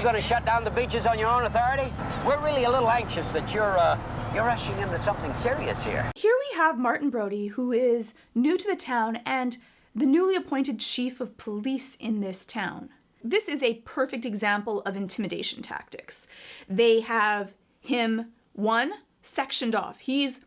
You gonna shut down the beaches on your own authority? We're really a little anxious that you're rushing into something serious here. Here we have Martin Brody, who is new to the town and the newly appointed chief of police in this town. This is a perfect example of intimidation tactics. They have him, one, sectioned off. He's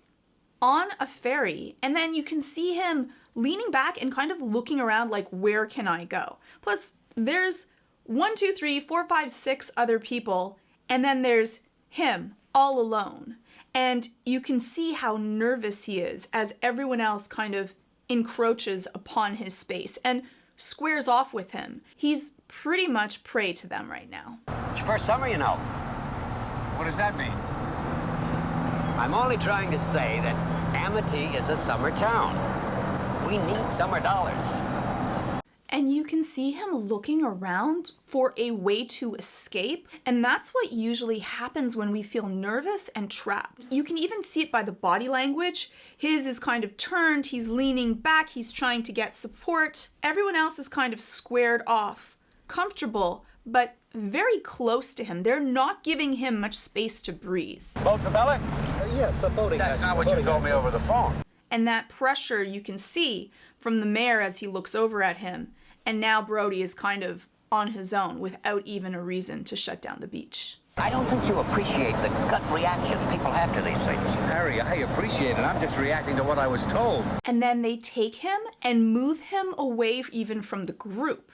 on a ferry, and then you can see him leaning back and kind of looking around like, where can I go? Plus, there's 1, 2, 3, 4, 5, 6 other people, and then there's him all alone. And you can see how nervous he is as everyone else kind of encroaches upon his space and squares off with him. He's pretty much prey to them right now. It's your first summer, you know. What does that mean? I'm only trying to say that Amity is a summer town. We need summer dollars. And you can see him looking around for a way to escape. And that's what usually happens when we feel nervous and trapped. You can even see it by the body language. His is kind of turned, he's leaning back, he's trying to get support. Everyone else is kind of squared off, comfortable, but very close to him. They're not giving him much space to breathe. Boat propeller? Yes, a boating That's action. not what you told me over the phone. And that pressure you can see from the mayor as he looks over at him. And now Brody is kind of on his own without even a reason to shut down the beach. I don't think you appreciate the gut reaction people have to these things. Harry, I appreciate it. I'm just reacting to what I was told. And then they take him and move him away even from the group.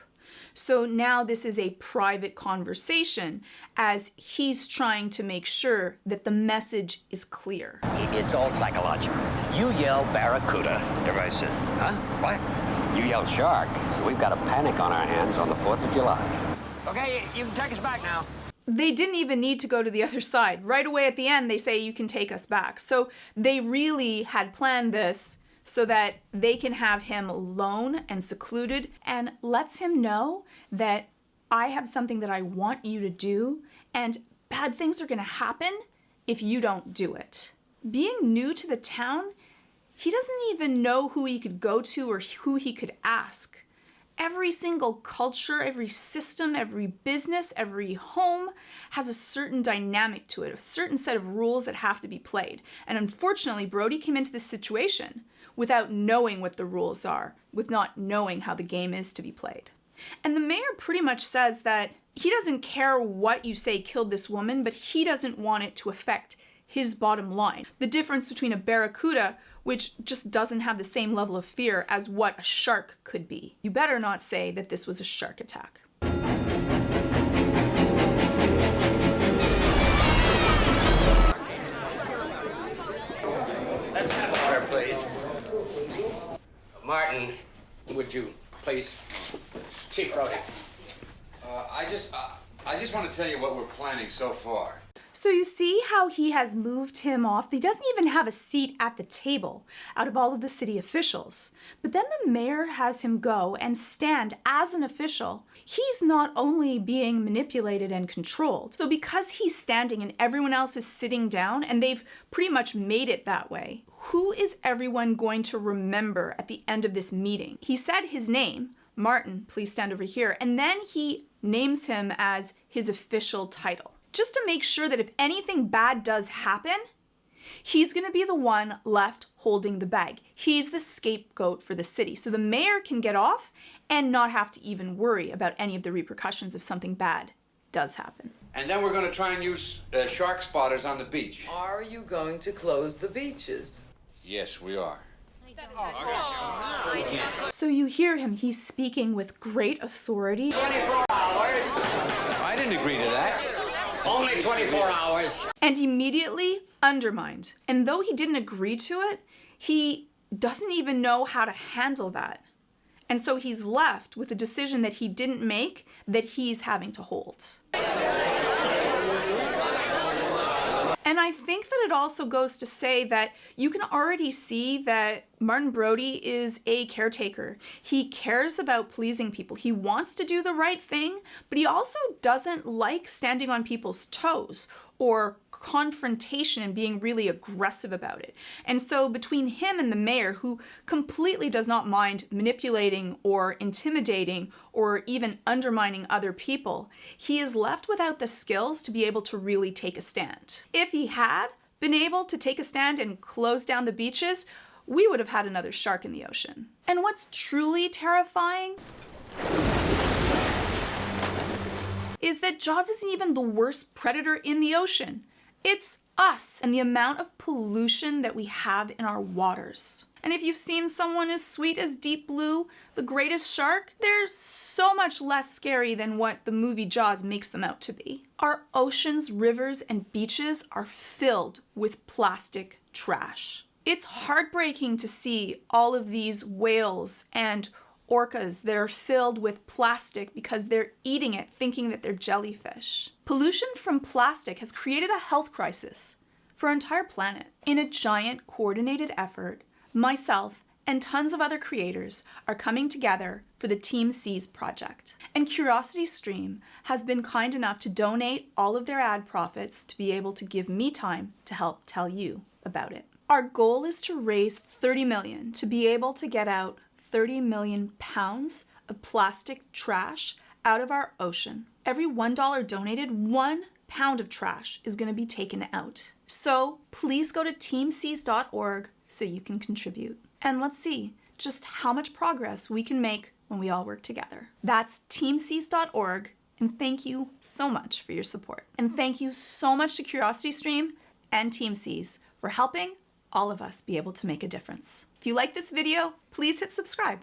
So now this is a private conversation as he's trying to make sure that the message is clear. It's all psychological. You yell barracuda, everybody says, huh? What? You yell shark. We've got a panic on our hands on the 4th of July. Okay, you can take us back now. They didn't even need to go to the other side. Right away at the end, they say you can take us back. So they really had planned this so that they can have him alone and secluded and lets him know that I have something that I want you to do and bad things are going to happen if you don't do it. Being new to the town, he doesn't even know who he could go to or who he could ask. Every single culture, every system, every business, every home has a certain dynamic to it, a certain set of rules that have to be played. And unfortunately, Brody came into this situation without knowing what the rules are, with not knowing how the game is to be played. And the mayor pretty much says that he doesn't care what you say killed this woman, but he doesn't want it to affect his bottom line. The difference between a barracuda, which just doesn't have the same level of fear as what a shark could be. You better not say that this was a shark attack. Let's have water, please. Martin, would you please? Chief Brody. I just want to tell you what we're planning so far. So you see how he has moved him off? He doesn't even have a seat at the table out of all of the city officials. But then the mayor has him go and stand as an official. He's not only being manipulated and controlled. So because he's standing and everyone else is sitting down, and they've pretty much made it that way, who is everyone going to remember at the end of this meeting? He said his name, Martin, please stand over here, and then he names him as his official title. Just to make sure that if anything bad does happen, he's going to be the one left holding the bag. He's the scapegoat for the city. So the mayor can get off and not have to even worry about any of the repercussions if something bad does happen. And then we're going to try and use shark spotters on the beach. Are you going to close the beaches? Yes, we are. So you hear him, he's speaking with great authority. 24 hours. I didn't agree to that. Only 24 hours. And immediately undermined. And though he didn't agree to it, he doesn't even know how to handle that. And so he's left with a decision that he didn't make that he's having to hold. And I think that it also goes to say that you can already see that Martin Brody is a caretaker. He cares about pleasing people. He wants to do the right thing, but he also doesn't like standing on people's toes or confrontation and being really aggressive about it. And so between him and the mayor, who completely does not mind manipulating or intimidating or even undermining other people, he is left without the skills to be able to really take a stand. If he had been able to take a stand and close down the beaches, we would have had another shark in the ocean. And what's truly terrifying is that Jaws isn't even the worst predator in the ocean. It's us and the amount of pollution that we have in our waters. And if you've seen someone as sweet as Deep Blue, the greatest shark, they're so much less scary than what the movie Jaws makes them out to be. Our oceans, rivers, and beaches are filled with plastic trash. It's heartbreaking to see all of these whales and orcas that are filled with plastic because they're eating it thinking that they're jellyfish. Pollution from plastic has created a health crisis for our entire planet. In a giant coordinated effort, myself and tons of other creators are coming together for the Team Seas project. And CuriosityStream has been kind enough to donate all of their ad profits to be able to give me time to help tell you about it. Our goal is to raise 30 million to be able to get out 30 million pounds of plastic trash out of our ocean. Every $1 donated, 1 pound of trash is going to be taken out. So please go to teamseas.org so you can contribute. And let's see just how much progress we can make when we all work together. That's teamseas.org, and thank you so much for your support. And thank you so much to CuriosityStream and Team Seas for helping all of us be able to make a difference. If you like this video, please hit subscribe.